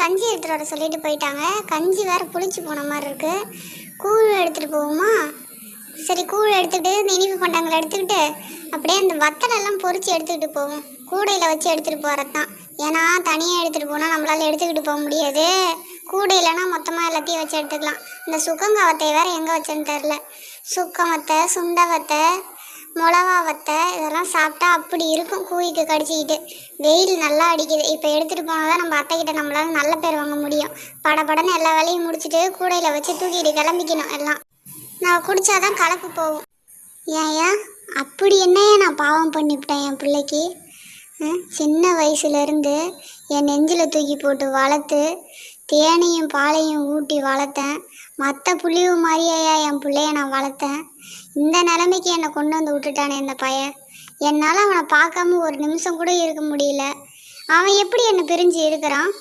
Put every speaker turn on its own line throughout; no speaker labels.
கஞ்சி எடுத்துகிட்டு வர சொல்லிட்டு போயிட்டாங்க. கஞ்சி வேறு புளிச்சு போன மாதிரி இருக்குது. கூழ் எடுத்துகிட்டு போவோமா? சரி, கூழ் எடுத்துக்கிட்டு இந்த இனிப்பு பண்டங்களை எடுத்துக்கிட்டு அப்படியே அந்த வத்தலெல்லாம் பொறிச்சு எடுத்துக்கிட்டு போவோம். கூடையில் வச்சு எடுத்துகிட்டு போகிறது தான். ஏன்னா தனியாக எடுத்துகிட்டு போனால் நம்மளால் எடுத்துக்கிட்டு போக முடியாது. கூடையிலனா மொத்தமாக எல்லாத்தையும் வச்சு எடுத்துக்கலாம். இந்த சுக்கங்க வத்தையை வேறு எங்கே வச்சேன்னு தெரில. சுக்க வத்தை, சுண்ட வத்தை, மிளகா வத்தை இதெல்லாம் சாப்பிட்டா அப்படி இருக்கும் கூய்க்கு கடிச்சிக்கிட்டு. வெயில் நல்லா அடிக்குது. இப்போ எடுத்துகிட்டு போனால் தான் நம்ம அத்தைக்கிட்ட நம்மளால் நல்ல பேர் வாங்க முடியும். படப்படன்னு எல்லா வேலையும் முடிச்சுட்டு கூடையில் வச்சு தூக்கிட்டு கிளம்பிக்கணும். எல்லாம் நான் குடித்தாதான் கலப்பு போகும். ஏன் அப்படி என்னையே நான் பாவம் பண்ணிவிட்டேன் என் பிள்ளைக்கு? சின்ன வயசுலேருந்து என் நெஞ்சில் தூக்கி போட்டு வளர்த்து தேனையும் பாலையும் ஊட்டி வளர்த்தேன். மற்ற புள்ளிவு மாதிரியா என் பிள்ளைய நான் வளர்த்தேன். இந்த நிலைமைக்கு என்னை கொண்டு வந்து விட்டுட்டானே இந்த பையன். என்னால் அவனை பார்க்காம ஒரு நிமிஷம் கூட இருக்க முடியல. அவன் எப்படி என்னை பிரிஞ்சு இருக்கிறான்?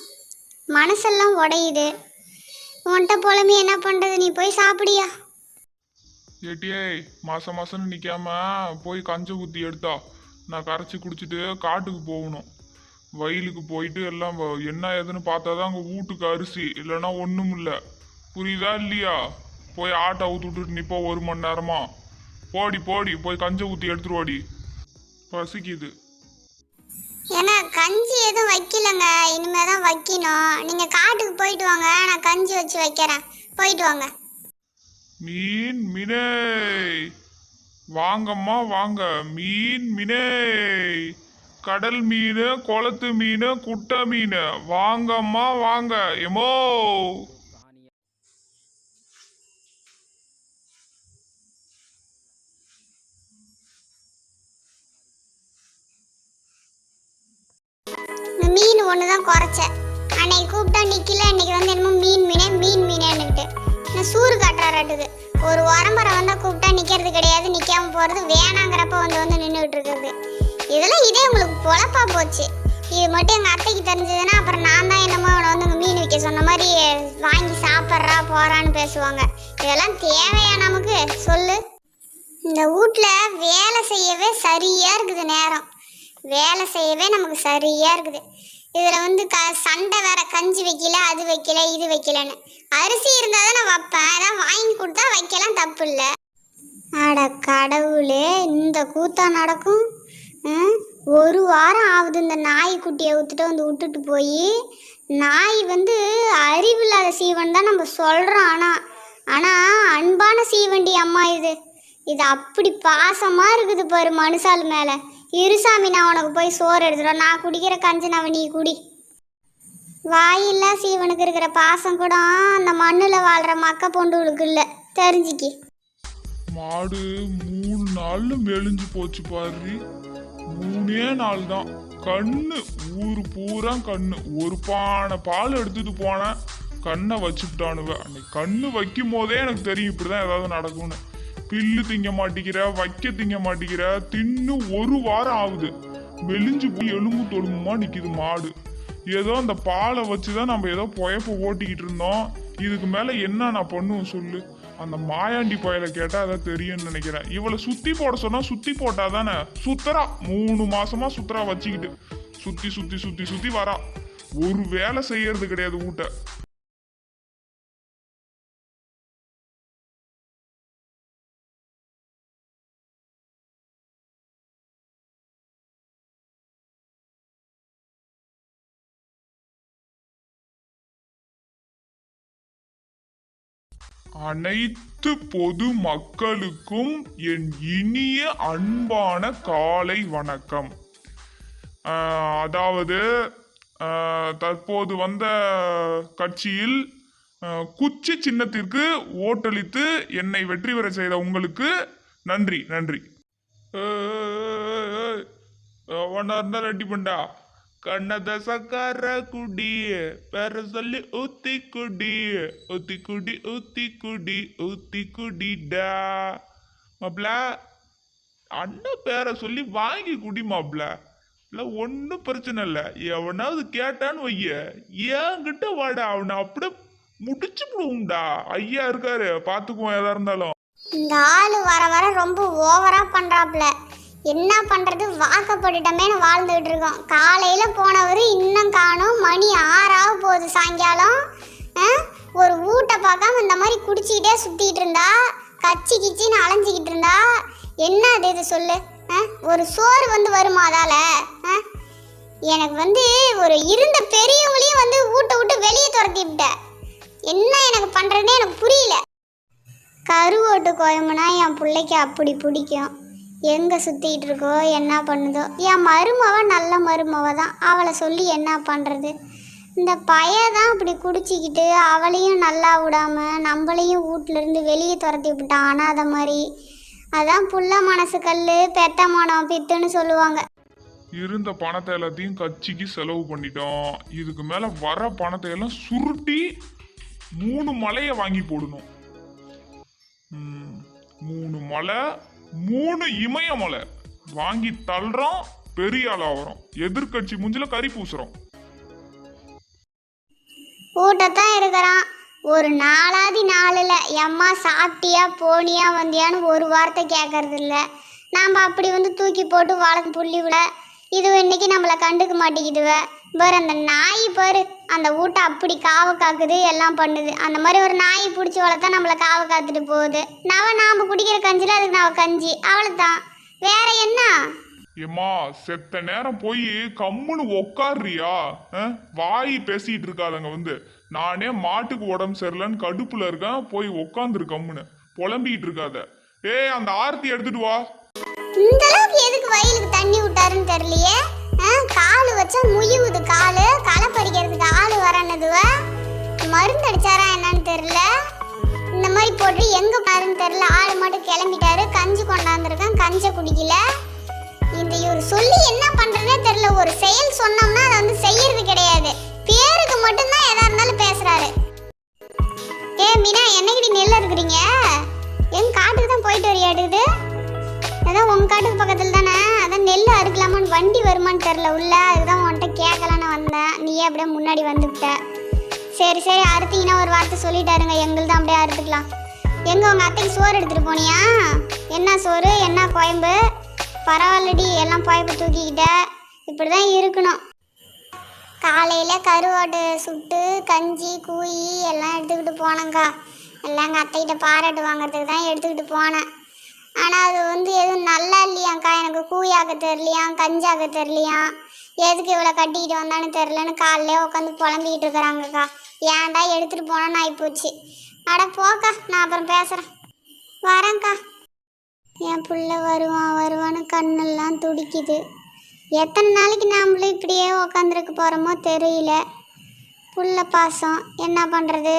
மனசெல்லாம் உடையுது. உன்கிட்ட போலமே என்ன பண்ணுறது? நீ போய் சாப்பிடியா?
ஏட்டியே, மாசம் மாசம்னு நிற்காம போய் கஞ்சி ஊற்றி எடுத்தா நான் கரைச்சி குடிச்சிட்டு காட்டுக்கு போகணும். வயலுக்கு போயிட்டு எல்லாம் என்ன ஏதுன்னு பார்த்தா தான் அங்கே வீட்டுக்கு அரிசி, இல்லைன்னா ஒன்றும் இல்லை. புரியுதா இல்லையா? போய் ஆட்டை ஊற்றுட்டு நிப்போ 1 மணி நேரமா. போடி போய் கஞ்சி ஊற்றி எடுத்துருவாடி, பசிக்குது.
ஏன்னா கஞ்சி எதுவும் வைக்கலங்க, இனிமே தான் வைக்கணும். நீங்கள் காட்டுக்கு போயிட்டு வாங்க, நான் கஞ்சி வச்சு வைக்கிறேன். போயிட்டு வாங்க.
மீனே வாங்கம்மா வாங்க. மீனே, கடல் மீன், குளத்து மீன், குட்டை மீன், வாங்கம்மா வாங்க. எமோ
மீன் ஒன்று தான் குறைச்சேன். அன்னைக்கு கூப்பிட்டா நிற்கல. இன்னைக்கு வந்து என்னமோ மீன் மீனேன்னுக்கிட்டு நான் சூறு காட்டுறாட்டுது. ஒரு உரம்பரை வந்தால் கூப்பிட்டா நிற்கிறது கிடையாது, நிற்காம போகிறது, வேணாங்கிறப்ப வந்து நின்றுக்கிட்டு இருக்கிறது. இதெல்லாம் இதே உங்களுக்கு பொழப்பா போச்சு. இது மட்டும் எங்கள் அத்தைக்கு தெரிஞ்சதுன்னா அப்புறம் நான் தான் என்னமோ அவனை வந்து இங்கே மீன் வைக்க சொன்ன மாதிரி வாங்கி சாப்பிட்றா போகிறான்னு பேசுவாங்க. இதெல்லாம் தேவையா நமக்கு சொல்லு? இந்த வீட்டில் வேலை செய்யவே சரியாக இருக்குது. நேரம் வேலை செய்யவே நமக்கு சரியாக இருக்குது. இதில் வந்து சண்டை வேற, கஞ்சி வைக்கல, அது வைக்கல, இது வைக்கலன்னு. அரிசி இருந்தால் தான் நான் வைப்பேன். அதான் வாங்கி கொடுத்தா வைக்கலாம், தப்பு இல்லை. அட கடவுளே, இந்த கூத்தா நடக்கும்? 1 வாரம் ஆகுது இந்த நாய்க்குட்டியை விட்டுட்டு வந்து விட்டுட்டு போய். நாய் வந்து அறிவில்லாத சீவன் தான் நம்ம சொல்கிறோம். ஆனால் அன்பான சீவண்டி அம்மா இது அப்படி பாசமாக இருக்குது பாரு மனுஷால் மேலே. இருசாமி, நான் உனக்கு போய் சோறு எடுத்துடும். நான் குடிக்கிற கஞ்சி நான் நீ குடி. வாயில்லா சீவனுக்கு இருக்கிற பாசம் கூட அந்த மண்ணில் வாழ்கிற மக்க பொண்டுகளுக்கு இல்லை, தெரிஞ்சிக்கி.
மாடு 3 நாள் மெலிஞ்சு போச்சு பாரு. 3 நாள் தான். கண்ணு ஊரு பூரா கண்ணு. ஒரு பானை பால் எடுத்துட்டு போனேன், கண்ணை வச்சுக்கிட்டானுவ. அன்னைக்கு கண்ணு வைக்கும் போதே எனக்கு தெரியும் இப்படிதான் ஏதாவது நடக்கும்னு. பில்லு திங்க மாட்டேங்கிற, வைக்க திங்க மாட்டேங்கிற, தின்னு 1 வாரம் ஆகுது. மெலிஞ்சு போய் எலும்பு தொழும்புமா நிக்குது மாடு. ஏதோ அந்த பாலை வச்சுதான் நம்ம ஏதோ பொயப்ப ஓட்டிக்கிட்டு இருந்தோம். இதுக்கு மேல என்ன நான் பண்ணுவேன் சொல்லு? அந்த மாயாண்டி பயலை கேட்டா அதான் தெரியும்னு நினைக்கிறேன். இவளை சுத்தி போட சொன்னா சுத்தி போட்டா தானே சுத்தரா. 3 மாசமா சுத்தரா வச்சுக்கிட்டு சுத்தி சுத்தி சுத்தி சுத்தி வரா. ஒரு வேலை செய்யறது கிடையாது வீட்டை. அனைத்து பொது மக்களுக்கும் என் இனிய அன்பான காலை வணக்கம். அதாவது தற்போது வந்த கட்சியில் குச்சி சின்னத்திற்கு ஓட்டளித்து என்னை வெற்றி பெற செய்த உங்களுக்கு நன்றி. ரெடி பண்ணா கண்ணத சக்கார குடி பேர சொல்லி ஊத்தி குடி ஊத்தி குடி ஊத்தி குடி ஊத்தி குடிடா மாப்ள. அண்ணன் பேரை சொல்லி வாங்கி குடி மாப்ள. இல்லை ஒன்றும் பிரச்சனை இல்லை. எவனாவது கேட்டான்னு வைய ஏங்கிட்ட வாடா, அவனை அப்படியே முடிச்சு விடுவோம்டா. ஐயா இருக்காரு, பார்த்துக்குவோம் எதா இருந்தாலும்.
இந்த ஆளு வர வர ரொம்ப ஓவரா பண்றாப்ல. என்ன பண்றது, வாக்கப்பட்டுட்டமேனு வாழ்ந்துகிட்டு இருக்கோம். காலையில போனவர் இன்னும் காணும். மணி 6 ஆக போகுது. போகுது சாயங்காலம். ஒரு வீட்டை பார்க்காம இந்த மாதிரி குடிச்சிக்கிட்டே சுற்றிக்கிட்டு இருந்தா, கச்சி கிச்சின்னு அலைஞ்சிக்கிட்டு இருந்தா என்ன அது இது சொல்லு? ஒரு சோறு வந்து வருமா அதால? எனக்கு வந்து ஒரு இருந்த பெரியவங்களையும் வந்து வீட்டை விட்டு வெளியே துரத்தி விட்ட. என்ன எனக்கு பண்ணுறதுனே எனக்கு புரியல. கருவோட்டு கோயம்புனா என் பிள்ளைக்கு அப்படி பிடிக்கும். எங்கே சுற்றிக்கிட்டு இருக்கோ என்ன பண்ணுதோ. என் மருமவ நல்ல மருமவ தான், அவளை சொல்லி என்ன பண்ணுறது? இந்த பையன் அப்படி குடிச்சிக்கிட்டு அவளையும் நல்லா விடாமல் நம்மளையும் வீட்டிலேருந்து வெளியே துரத்தி விட்டான் அனாத மாதிரி. அதான் புள்ள மனசு கல் பெத்த மனம் பித்துன்னு சொல்லுவாங்க.
இருந்த பணத்தை எல்லாத்தையும் கட்சிக்கு செலவு பண்ணிட்டோம். இதுக்கு மேல வர பணத்தை எல்லாம் சுருட்டி 3 மலையை வாங்கி போடணும். 3 மலை 3 இமய மலை வாங்கி தள்ளுறோம். பெரிய ஆளா வரும். எதிர்கட்சி முஞ்சில கறி பூசுறோம்.
கூட்டத்தான் இருக்கிறான். ஒரு நாளாதி நாளில் எம்மா சாப்பிட்டியா போனியா வந்தியான்னு ஒரு வார்த்தை கேட்கறது இல்லை. நாம் அப்படி வந்து தூக்கி போட்டு வளர்த்து புள்ளி விட இது இன்னைக்கு நம்மளை கண்டுக்க மாட்டேங்குதுவ. பாரு அந்த நாய் பாரு, அந்த வீட்டை அப்படி காவ காக்குது எல்லாம் பண்ணுது. அந்த மாதிரி ஒரு நாயை பிடிச்சி வளர்த்தா நம்மளை காவ காத்துட்டு போகுது. நாம் குடிக்கிற கஞ்சில அதுக்கு நான் கஞ்சி அவ்வளோதான், வேற என்ன?
ஏம்மா செத்த நேரம் போய் கம்முன்னு உக்காடுறியா? வாய் பேசிட்டு இருக்காதங்க வந்து. நானே மாட்டுக்கு உடம்பு சரியில்லைன்னு கடுப்புல இருக்கேன், போய் உக்காந்துரு கம்முன்னு புலம்பிக்கிட்டு இருக்காத. அந்த ஆர்த்தி எடுத்துட்டு வா.
இந்த அளவுக்கு எதுக்கு வயலுக்கு தண்ணி விட்டாருன்னு தெரியலையே. காலு வச்சா முயுவுது, காலு களை பறிக்கிறதுக்கு ஆளு வரனதுவ. மருந்து அடிச்சாரா என்னன்னு தெரியல. இந்த மாதிரி போட்டு எங்க பாருன்னு தெரியல. ஆளு மட்டும் கிளம்பிட்டாரு. கஞ்சி கொண்டாந்துருக்கேன், கஞ்சை குடிக்கல. இந்த இவர் சொல்லி என்ன பண்றதுனே தெரியல. ஒரு செயல் சொன்னோம்னா அதை வந்து செய்யறது கிடையாது. பேருக்கு மட்டும்தான் எதா இருந்தாலும் பேசுறாரு. மீனா என்னைக்கு நெல்ல இருக்கிறீங்க? எங்க காட்டுக்கு தான் போயிட்டு வரையாடுது. அதான் உங்க காட்டுக்கு பக்கத்துல தானே. அதான் நெல் அறுக்கலாமான்னு வண்டி வருமானு தெரியல உள்ள. அதுதான் உன்கிட்ட கேட்கலான்னு வந்தேன். நீயே அப்படியே முன்னாடி வந்துவிட்ட. சரி சரி அறுத்தீங்கன்னா ஒரு வார்த்தை சொல்லிட்டாருங்க. எங்களுக்கு தான் அப்படியே அறுத்துக்கலாம். எங்க உங்க அத்தைக்கு சோறு எடுத்துட்டு போனியா? என்ன சோறு என்ன குழம்பு? பரவாயில்லடி, எல்லாம் பழப்பு தூக்கிக்கிட்ட. இப்படி தான் இருக்கணும். காலையில் கருவாடு சுட்டு கஞ்சி கூயி எல்லாம் எடுத்துக்கிட்டு போனேங்க்கா. எல்லாம் எங்கள் அத்தைக்கிட்ட பாராட்டு வாங்கிறதுக்கு தான் எடுத்துக்கிட்டு போனேன். ஆனால் அது வந்து எதுவும் நல்லா இல்லையாங்க்கா. எனக்கு கூயாக்க தெரியலையாம், கஞ்சாக்க தெரியலையாம். எதுக்கு இவ்வளோ கட்டிக்கிட்டு வந்தான்னு தெரிலன்னு காலையிலே உட்காந்து புலம்பிக்கிட்டு இருக்கிறாங்கக்கா. ஏன்டா எடுத்துகிட்டு போனேன்னு ஆகிப்போச்சு. அட போக்கா, நான் அப்புறம் பேசுகிறேன். வரேங்க்கா. என் புள்ள வருவான்னு கண்ணெல்லாம் துடிக்குது. எத்தனை நாளைக்கு நாமளும் இப்படியே உக்காந்துருக்க போகிறோமோ தெரியல. புள்ள பாசம் என்ன பண்ணுறது,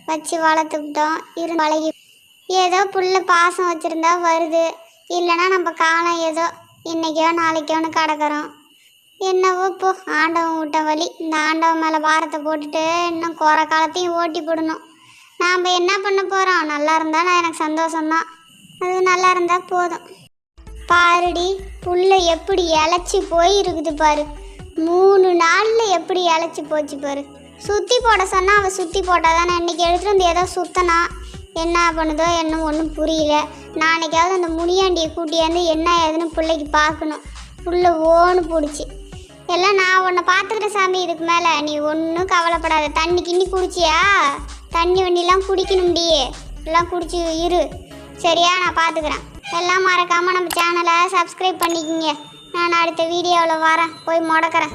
வச்சு வளர்த்துக்கிட்டோம். பழகி ஏதோ புள்ள பாசம் வச்சுருந்தா வருது. இல்லைன்னா நம்ம காலம் ஏதோ இன்றைக்கோ நாளைக்கோன்னு கிடக்கிறோம். என்னவோ இப்போ ஆண்டவன் விட்ட வழி. இந்த ஆண்டவன் மேலே பாரத்தை போட்டுட்டு இன்னும் குறை காலத்தையும் ஓட்டி போடணும். நாம் என்ன பண்ண போகிறோம்? நல்லா இருந்தால் நான் எனக்கு சந்தோஷம்தான். அது நல்லா இருந்தால் போதும். பாருடி புள்ள எப்படி இழைச்சி போயிருக்குது பாரு. 3 நாளில் எப்படி இழைச்சி போச்சு பாரு. சுற்றி போட சொன்னால் அவள் சுற்றி போட்டால் தானே. இன்றைக்கி எடுத்துகிட்டு வந்து ஏதோ சுத்தனா என்ன பண்ணுதோ என்ன ஒன்றும் புரியல. நாளைக்காவது அந்த முனியாண்டியை கூட்டியாந்து என்ன ஏதுன்னு பிள்ளைக்கு பார்க்கணும். புள்ள ஓன்னு பிடிச்சி எல்லாம் நான் உன்னை பார்த்துக்கிறேன் சாமி. இதுக்கு மேலே நீ ஒன்றும் கவலைப்படாத. தண்ணி கிண்ணி குடிச்சியா? தண்ணி வண்டிலாம் குடிக்கணும்டியே. எல்லாம் குடிச்சு இரு சரியா? நான் பார்த்துக்கிறேன். எல்லாம் மறக்காமல் நம்ம சேனலை சப்ஸ்கிரைப் பண்ணிக்கோங்க. நான் அடுத்த வீடியோவில் வரேன். போய் முடக்கிறேன்.